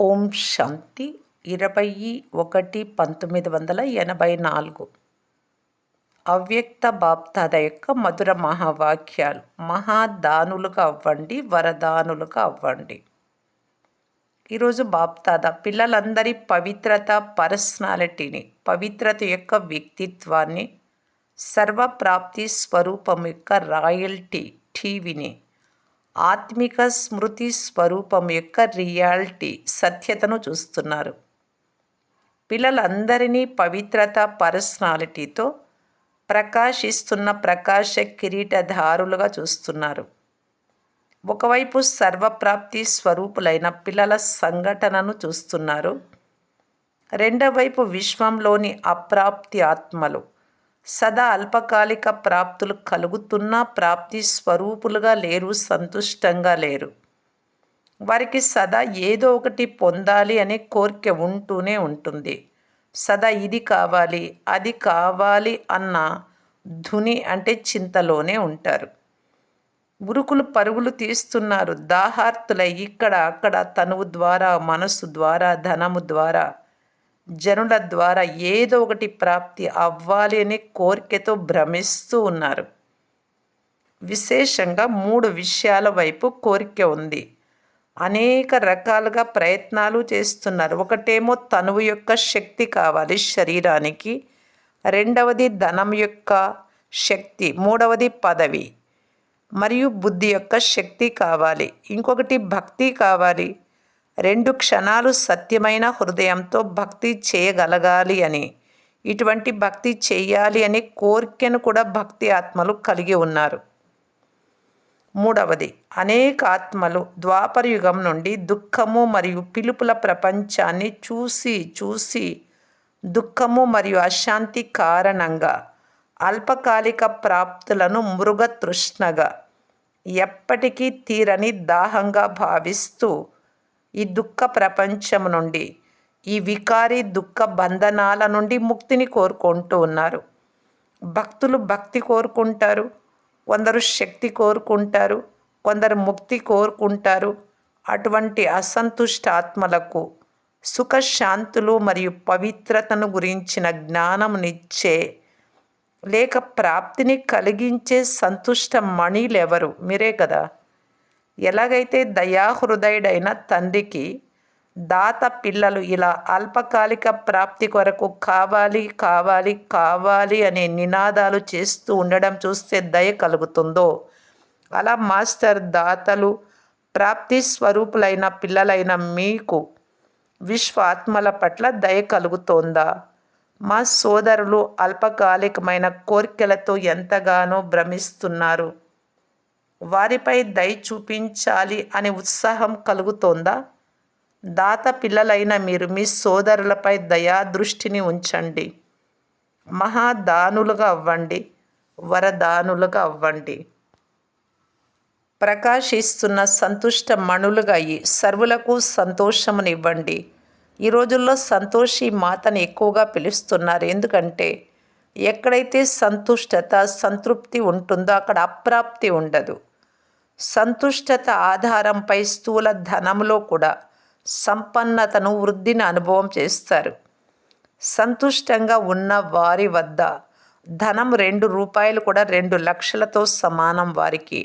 ఓం శాంతి 21/1984 అవ్యక్త బాప్దాద యొక్క మధుర మహావాక్యాలు. మహాదానులుగా అవ్వండి, వరదానులుగా అవ్వండి. ఈరోజు బాప్దాద పిల్లలందరి పవిత్రత, పర్సనాలిటీని, పవిత్రత యొక్క వ్యక్తిత్వాన్ని, సర్వప్రాప్తి స్వరూపం యొక్క రాయల్టీ టీవీని, ఆత్మిక స్మృతి స్వరూపం యొక్క రియాలిటీ సత్యతను చూస్తున్నారు. పిల్లలందరినీ పవిత్రత, పర్సనాలిటీతో ప్రకాశిస్తున్న ప్రకాశ కిరీటధారులుగా చూస్తున్నారు. ఒకవైపు సర్వప్రాప్తి స్వరూపులైన పిల్లల సంఘటనను చూస్తున్నారు. రెండవ వైపు విశ్వంలోని అప్రాప్తి ఆత్మలు సదా అల్పకాలిక ప్రాప్తులు కలుగుతున్నా ప్రాప్తి స్వరూపులుగా లేరు, సంతుష్టంగా లేరు. వారికి సదా ఏదో ఒకటి పొందాలి అనే కోరిక ఉంటూనే ఉంటుంది. సదా ఇది కావాలి, అది కావాలి అన్న ధుని అంటే చింతలోనే ఉంటారు. ఉరుకులు పరుగులు తీస్తున్నారు, దాహార్తులై ఇక్కడ అక్కడ తనువు ద్వారా, మనసు ద్వారా, ధనము ద్వారా, జనుల ద్వారా ఏదో ఒకటి ప్రాప్తి అవ్వాలి అనే కోరికతో భ్రమిస్తూ ఉన్నారు. విశేషంగా 3 విషయాల వైపు కోరిక ఉంది. అనేక రకాలుగా ప్రయత్నాలు చేస్తున్నారు. ఒకటేమో తనువు యొక్క శక్తి కావాలి శరీరానికి, రెండవది ధనం యొక్క శక్తి, మూడవది పదవి మరియు బుద్ధి యొక్క శక్తి కావాలి, ఇంకొకటి భక్తి కావాలి. 2 క్షణాలు సత్యమైన హృదయంతో భక్తి చేయగలగాలి అని, ఇటువంటి భక్తి చేయాలి అనే కోరికను కూడా భక్తి ఆత్మలు కలిగి ఉన్నారు. మూడవది, అనేక ఆత్మలు ద్వాపర యుగం నుండి దుఃఖము మరియు పిలుపుల ప్రపంచాన్ని చూసి దుఃఖము మరియు అశాంతి కారణంగా అల్పకాలిక ప్రాప్తులను మృగతృష్ణగా, ఎప్పటికీ తీరని దాహంగా భావిస్తూ ఈ దుఃఖ ప్రపంచం నుండి, ఈ వికారి దుఃఖ బంధనాల నుండి ముక్తిని కోరుకుంటూ ఉన్నారు. భక్తులు భక్తి కోరుకుంటారు, కొందరు శక్తి కోరుకుంటారు, కొందరు ముక్తి కోరుకుంటారు. అటువంటి అసంతుష్ట ఆత్మలకు సుఖశాంతులు మరియు పవిత్రతను గురించిన జ్ఞానమునిచ్చే లేక ప్రాప్తిని కలిగించే సంతుష్ట మణిలెవరు? మీరే కదా. ఎలాగైతే దయాహృదయుడైన తండ్రికి దాత పిల్లలు ఇలా అల్పకాలిక ప్రాప్తి కొరకు కావాలి కావాలి కావాలి అనే నినాదాలు చేస్తూ ఉండడం చూస్తే దయ కలుగుతుందో, అలా మాస్టర్ దాతలు ప్రాప్తి స్వరూపులైన పిల్లలైన మీకు విశ్వ ఆత్మల పట్ల దయ కలుగుతోందా? మా సోదరులు అల్పకాలికమైన కోరికలతో ఎంతగానో భ్రమిస్తున్నారు, వారిపై దయ చూపించాలి అనే ఉత్సాహం కలుగుతోందా? దాత పిల్లలైన మీరు మీ సోదరులపై దయా దృష్టిని ఉంచండి. మహాదానులుగా అవ్వండి, వరదానులుగా అవ్వండి. ప్రకాశిస్తున్న సంతుష్ట మణులుగా అయ్యి సర్వులకు సంతోషమునివ్వండి. ఈ రోజుల్లో సంతోషి మాతని ఎక్కువగా పిలుస్తున్నారు. ఎందుకంటే ఎక్కడైతే సంతుష్టత, సంతృప్తి ఉంటుందో అక్కడ అప్రాప్తి ఉండదు. సంతుష్టత ఆధారంపై స్థూల ధనంలో కూడా సంపన్నతను, వృద్ధిని అనుభవం చేస్తారు. సంతుష్టంగా ఉన్న వారి వద్ద ధనం 2 రూపాయలు కూడా 2 లక్షలతో సమానం. వారికి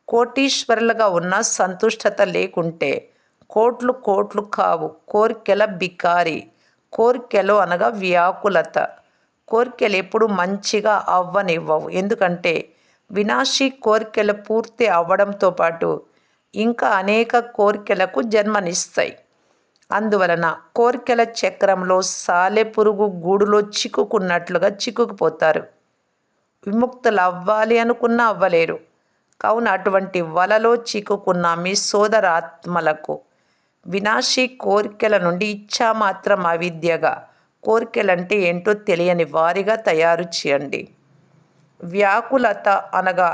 కోటీశ్వరులుగా ఉన్న సంతుష్టత లేకుంటే కోట్లు కోట్లు కావు. కోరికల బికారి, కోరికలు అనగా వ్యాకులత. కోరికలు ఎప్పుడు మంచిగా అవ్వనివ్వవు. ఎందుకంటే వినాశీ కోరికలు పూర్తి అవ్వడంతో పాటు ఇంకా అనేక కోరికలకు జన్మనిస్తాయి. అందువలన కోరికల చక్రంలో సాలెపురుగు గూడులో చిక్కుకున్నట్లుగా చిక్కుకుపోతారు. విముక్తులు అవ్వాలి అనుకున్నా అవ్వలేరు. కావున అటువంటి వలలో చిక్కుకున్న మీ సోదర ఆత్మలకు వినాశీ కోరికల నుండి ఇచ్ఛామాత్రం అవిద్యగా, కోరికలంటే ఏంటో తెలియని వారిగా తయారు చేయండి. వ్యాకులత అనగా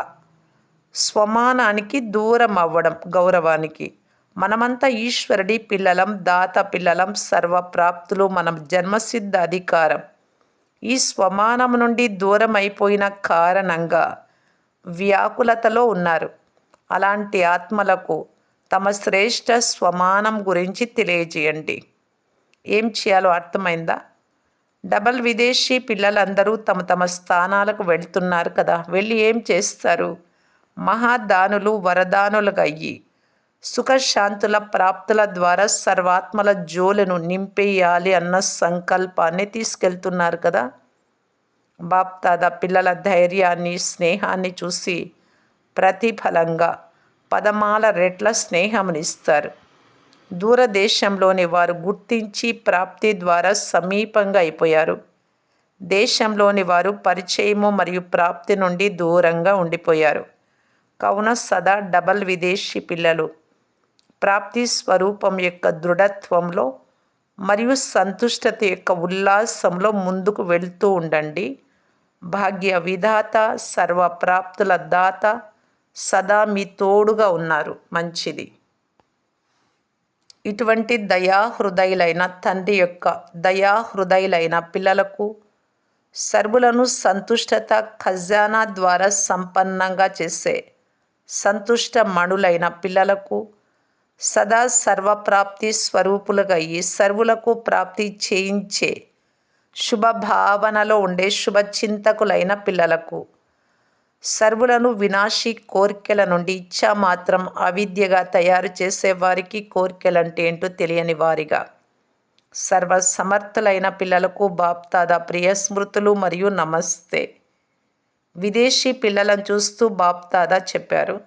స్వమానానికి దూరం అవ్వడం, గౌరవానికి. మనమంతా ఈశ్వరుడి పిల్లలం, దాత పిల్లలం, సర్వప్రాప్తులు మనం జన్మసిద్ధ అధికారం. ఈ స్వమానం నుండి దూరం అయిపోయిన కారణంగా వ్యాకులతలో ఉన్నారు. అలాంటి ఆత్మలకు తమ శ్రేష్ఠ స్వమానం గురించి తెలియజేయండి. ఏం చేయాలో అర్థమైందా? డబల్ విదేశీ పిల్లలందరూ తమ తమ స్థానాలకు వెళ్తున్నారు కదా, వెళ్ళి ఏం చేస్తారు? మహాదానులు వరదానులుగా అయ్యి సుఖశాంతుల ప్రాప్తుల ద్వారా సర్వాత్మల జోలను నింపేయాలి అన్న సంకల్పాన్ని తీసుకెళ్తున్నారు కదా. బాప్దాదా పిల్లల ధైర్యాన్ని, స్నేహాన్ని చూసి ప్రతిఫలంగా పదమాల రెట్ల స్నేహమునిస్తారు. దూరదేశంలోని వారు గుర్తించి ప్రాప్తి ద్వారా సమీపంగా అయిపోయారు. దేశంలోని వారు పరిచయము మరియు ప్రాప్తి నుండి దూరంగా ఉండిపోయారు. కావున సదా డబల్ విదేశీ పిల్లలు ప్రాప్తి స్వరూపం యొక్క దృఢత్వంలో మరియు సంతుష్టత యొక్క ఉల్లాసంలో ముందుకు వెళ్తూ ఉండండి. భాగ్య విధాత, సర్వప్రాప్తుల దాత సదా మీ తోడుగా ఉన్నారు. మంచిది. ఇటువంటి దయాహృదయులైన తండ్రి యొక్క దయాహృదయులైన పిల్లలకు సర్వులను సంతుష్టత ఖజానా ద్వారా సంపన్నంగా చేసే సంతుష్ట మణులైన పిల్లలకు సదా సర్వప్రాప్తి స్వరూపులుగా ఈ సర్వులకు ప్రాప్తి చేయించే శుభభావనలో ఉండే శుభచింతకులైన పిల్లలకు సర్వులను వినాశీ కోరికల నుండి ఇచ్చా మాత్రం అవిద్యగా తయారు చేసే వారికి కోరికలంటే ఏంటో తెలియని వారిగా సర్వసమర్థులైన పిల్లలకు బాప్దాదా ప్రియ స్మృతులు మరియు నమస్తే. విదేశీ పిల్లలను చూస్తూ బాప్దాదా చెప్పారు,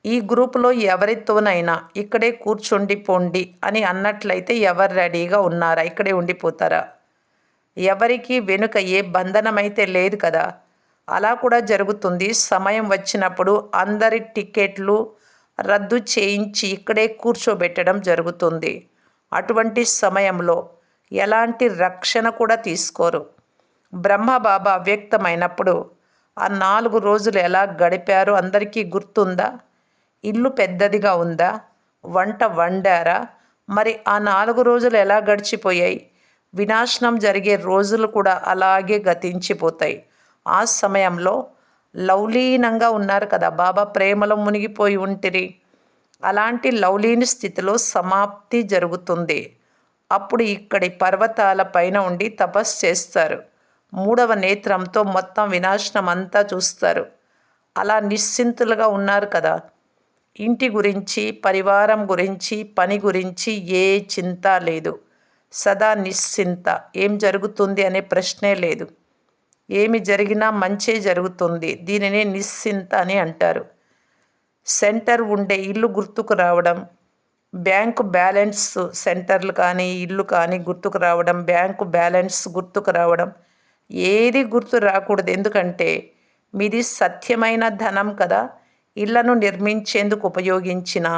ఈ గ్రూపులో ఎవరితోనైనా ఇక్కడే కూర్చుండిపోండి అని అన్నట్లయితే ఎవరు రెడీగా ఉన్నారా? ఇక్కడే ఉండిపోతారా? ఎవరికి వెనుక ఏ బంధనమైతే లేదు కదా. అలా కూడా జరుగుతుంది. సమయం వచ్చినప్పుడు అందరి టికెట్లు రద్దు చేయించి ఇక్కడే కూర్చోబెట్టడం జరుగుతుంది. అటువంటి సమయంలో ఎలాంటి రక్షణ కూడా తీసుకోరు. బ్రహ్మబాబా అవ్యక్తమైనప్పుడు ఆ 4 రోజులు ఎలా గడిపారో అందరికీ గుర్తుందా? ఇల్లు పెద్దదిగా ఉందా? వంట వండారా? మరి ఆ 4 రోజులు ఎలా గడిచిపోయాయి? వినాశనం జరిగే రోజులు కూడా అలాగే గతించిపోతాయి. ఆ సమయంలో లౌలీనంగా ఉన్నారు కదా, బాబా ప్రేమలో మునిగిపోయి ఉంటిరి. అలాంటి లౌలీన స్థితిలో సమాప్తి జరుగుతుంది. అప్పుడు ఇక్కడి పర్వతాల పైన ఉండి తపస్సు చేస్తారు. 3వ నేత్రంతో మొత్తం వినాశనం అంతా చూస్తారు. అలా నిశ్చింతులుగా ఉన్నారు కదా. ఇంటి గురించి, పరివారం గురించి, పని గురించి ఏ చింత లేదు. సదా నిశ్చింత. ఏం జరుగుతుంది అనే ప్రశ్నే లేదు. ఏమి జరిగినా మంచే జరుగుతుంది. దీనినే నిశ్చింత అని అంటారు. సెంటర్ ఉండే ఇల్లు గుర్తుకు రావడం, బ్యాంకు బ్యాలెన్స్ సెంటర్లు కానీ ఇల్లు కానీ గుర్తుకు రావడం, బ్యాంకు బ్యాలెన్స్ గుర్తుకు రావడం, ఏది గుర్తు రాకూడదు. ఎందుకంటే మీది సత్యమైన ధనం కదా. ఇళ్లను నిర్మించేందుకు ఉపయోగించిన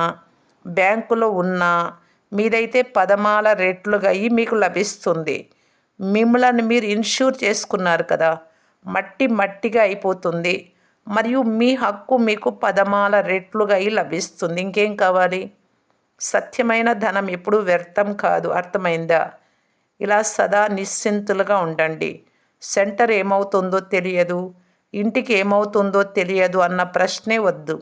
బ్యాంకులో ఉన్న మీదైతే పదమాల రెట్లుగా అయ్యి మీకు లభిస్తుంది. మిమ్మల్ని మీరు ఇన్షూర్ చేసుకున్నారు కదా, మట్టి మట్టిగా అయిపోతుంది. మరియు మీ హక్కు మీకు పదమాల రెట్లుగా అయి లభిస్తుంది. ఇంకేం కావాలి? సత్యమైన ధనం ఎప్పుడూ వ్యర్థం కాదు. అర్థమైందా? ఇలా సదా నిశ్చింతులుగా ఉండండి. సెంటర్ ఏమవుతుందో తెలియదు, ఇంటికి ఏమవుతుందో తెలియదు అన్న ప్రశ్నే వద్దు.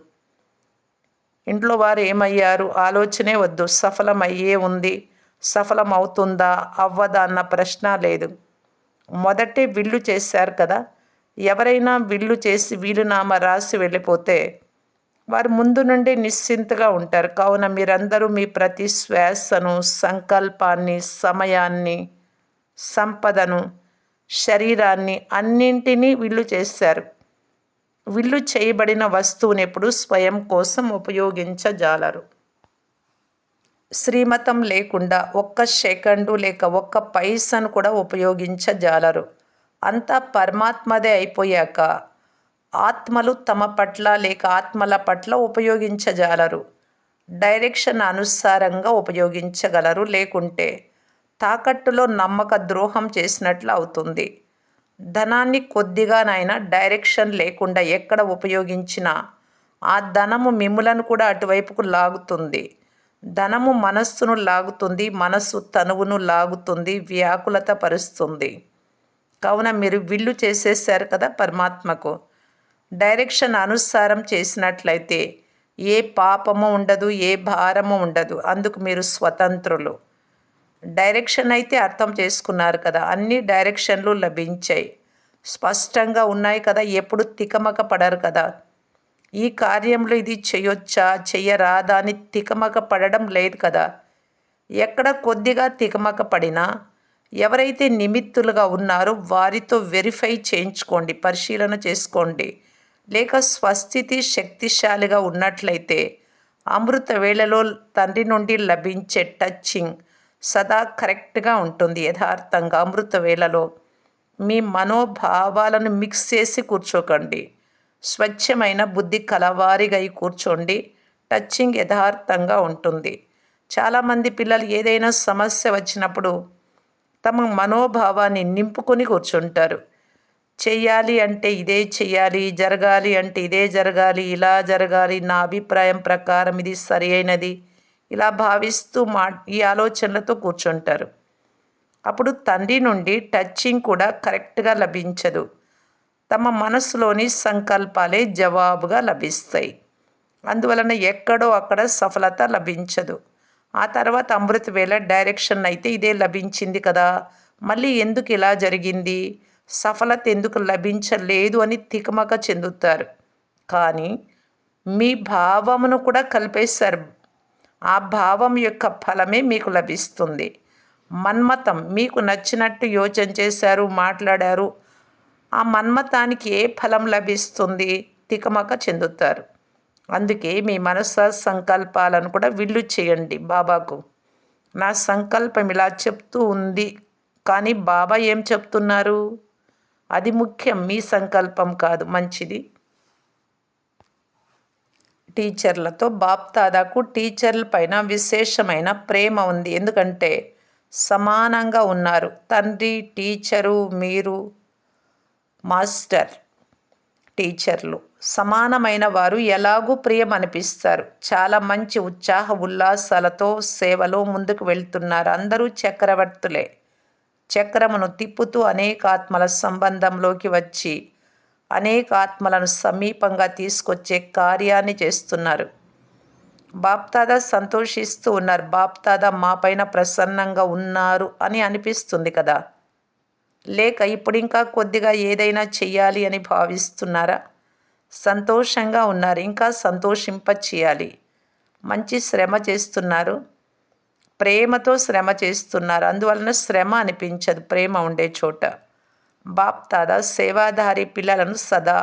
ఇంట్లో వారు ఏమయ్యారు ఆలోచనే వద్దు. సఫలమయ్యే ఉంది, సఫలం అవుతుందా అవ్వదా అన్న ప్రశ్న లేదు. మొదటే విల్లు చేశారు కదా. ఎవరైనా విల్లు చేసి వీలునామా రాసి వెళ్ళిపోతే వారు ముందు నుండి నిశ్చింతగా ఉంటారు. కావున మీరందరూ మీ ప్రతి శ్వాసను, సంకల్పాన్ని, సమయాన్ని, సంపదను, శరీరాన్ని అన్నింటినీ విల్లు చేశారు. విల్లు చేయబడిన వస్తువుని ఎప్పుడు స్వయం కోసం ఉపయోగించజాలరు. శ్రీమతం లేకుండా ఒక్క సెకండు లేక ఒక్క పైసను కూడా ఉపయోగించజాలరు. అంతా పరమాత్మదే అయిపోయాక ఆత్మలు తమ పట్ల లేక ఆత్మల పట్ల ఉపయోగించజాలరు. డైరెక్షన్ అనుసారంగా ఉపయోగించగలరు. లేకుంటే తాకట్టులో నమ్మక ద్రోహం చేసినట్లు అవుతుంది. ధనాన్ని కొద్దిగానైనా డైరెక్షన్ లేకుండా ఎక్కడ ఉపయోగించినా ఆ ధనము మిమ్ములను కూడా అటువైపుకు లాగుతుంది. ధనము మనస్సును లాగుతుంది, మనస్సు తనువును లాగుతుంది, వ్యాకులత పరుస్తుంది. కావున మీరు విల్లు చేసేసారు కదా పరమాత్మకు. డైరెక్షన్ అనుసారం చేసినట్లయితే ఏ పాపము ఉండదు, ఏ భారము ఉండదు. అందుకు మీరు స్వతంత్రులు. డైరెక్షన్ అయితే అర్థం చేసుకున్నారు కదా, అన్ని డైరెక్షన్లు లభించాయి, స్పష్టంగా ఉన్నాయి కదా, ఎప్పుడు తికమక పడరు కదా. ఈ కార్యంలో ఇది చేయొచ్చా చెయ్యరాదా అని తికమక పడడం లేదు కదా. ఎక్కడ కొద్దిగా తికమక పడినా ఎవరైతే నిమిత్తులుగా ఉన్నారో వారితో వెరిఫై చేయించుకోండి, పరిశీలన చేసుకోండి. లేక స్వస్థితి శక్తిశాలిగా ఉన్నట్లయితే అమృత వేళలో తండ్రి నుండి లభించే టచ్చింగ్ సదా కరెక్ట్గా ఉంటుంది. యథార్థంగా అమృత వేళలో మీ మనోభావాలను మిక్స్ చేసి కూర్చోకండి. స్వచ్ఛమైన బుద్ధి కలవారిగా కూర్చోండి. టచ్చింగ్ యథార్థంగా ఉంటుంది. చాలామంది పిల్లలు ఏదైనా సమస్య వచ్చినప్పుడు తమ మనోభావాన్ని నింపుకొని కూర్చుంటారు. చెయ్యాలి అంటే ఇదే చెయ్యాలి, జరగాలి అంటే ఇదే జరగాలి, ఇలా జరగాలి, నా అభిప్రాయం ప్రకారం ఇది సరి అయినది, ఇలా భావిస్తూ ఈ ఆలోచనలతో కూర్చుంటారు. అప్పుడు తండ్రి నుండి టచ్చింగ్ కూడా కరెక్ట్గా లభించదు. తమ మనసులోని సంకల్పాలే జవాబుగా లభిస్తాయి. అందువలన ఎక్కడో అక్కడ సఫలత లభించదు. ఆ తర్వాత అమృత వేళ డైరెక్షన్ అయితే ఇదే లభించింది కదా, మళ్ళీ ఎందుకు ఇలా జరిగింది, సఫలత ఎందుకు లభించలేదు అని తికమక చెందుతారు. కానీ మీ భావమును కూడా కలిపేశారు. ఆ భావం యొక్క ఫలమే మీకు లభిస్తుంది. మన్మతం, మీకు నచ్చినట్టు యోచన చేశారు, మాట్లాడారు, ఆ మన్మతానికి ఏ ఫలం లభిస్తుంది, తికమక చెందుతారు. అందుకే మీ మనస సంకల్పాలను కూడా విల్లు చేయండి బాబాకు. నా సంకల్పం ఇలా చెప్తూ ఉంది, కానీ బాబా ఏం చెప్తున్నారు, అది ముఖ్యం, మీ సంకల్పం కాదు. మంచిది. టీచర్లతో బాప్దాదాకు టీచర్ల పైన విశేషమైన ప్రేమ ఉంది. ఎందుకంటే సమానంగా ఉన్నారు. తండ్రి, టీచరు, మీరు, మాస్టర్, టీచర్లు సమానమైన వారు ఎలాగూ ప్రియం అనిపిస్తారు. చాలా మంచి ఉత్సాహ ఉల్లాసాలతో సేవలో ముందుకు వెళ్తున్నారు. అందరూ చక్రవర్తులే. చక్రమును తిప్పుతూ అనేక ఆత్మల సంబంధంలోకి వచ్చి అనేక ఆత్మలను సమీపంగా తీసుకొచ్చే కార్యాన్ని చేస్తున్నారు. బాప్దాదా సంతోషిస్తూ ఉన్నారు. బాప్దాదా మా పైన ప్రసన్నంగా ఉన్నారు అని అనిపిస్తుంది కదా. లేక ఇప్పుడు ఇంకా కొద్దిగా ఏదైనా చెయ్యాలి అని భావిస్తున్నారా? సంతోషంగా ఉన్నారు, ఇంకా సంతోషింప చేయాలి. మంచి శ్రమ చేస్తున్నారు, ప్రేమతో శ్రమ చేస్తున్నారు. అందువలన శ్రమ అనిపించదు ప్రేమ ఉండే చోట. బాప్దాదా సేవాధారి పిల్లలను సదా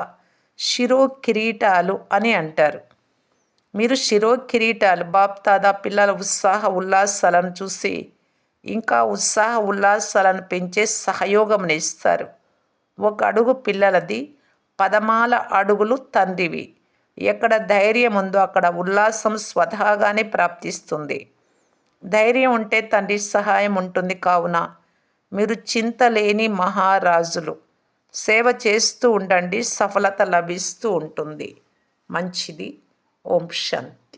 శిరో కిరీటాలు అని అంటారు. మీరు శిరో కిరీటాలు. బాప్దాదా పిల్లల ఉత్సాహ ఉల్లాసాలను చూసి ఇంకా ఉత్సాహ ఉల్లాసాలను పెంచే సహయోగం ఇస్తారు. ఒక అడుగు పిల్లలది, పదమాల అడుగులు తండ్రివి. ఎక్కడ ధైర్యం ఉందో అక్కడ ఉల్లాసం స్వతహాగానే ప్రాప్తిస్తుంది. ధైర్యం ఉంటే తండ్రి సహాయం ఉంటుంది. కావున మీరు చింతలేని మహారాజులు. సేవ చేస్తూ ఉండండి, సఫలత లభిస్తూ ఉంటుంది. మంచిది. ఓం శాంతి.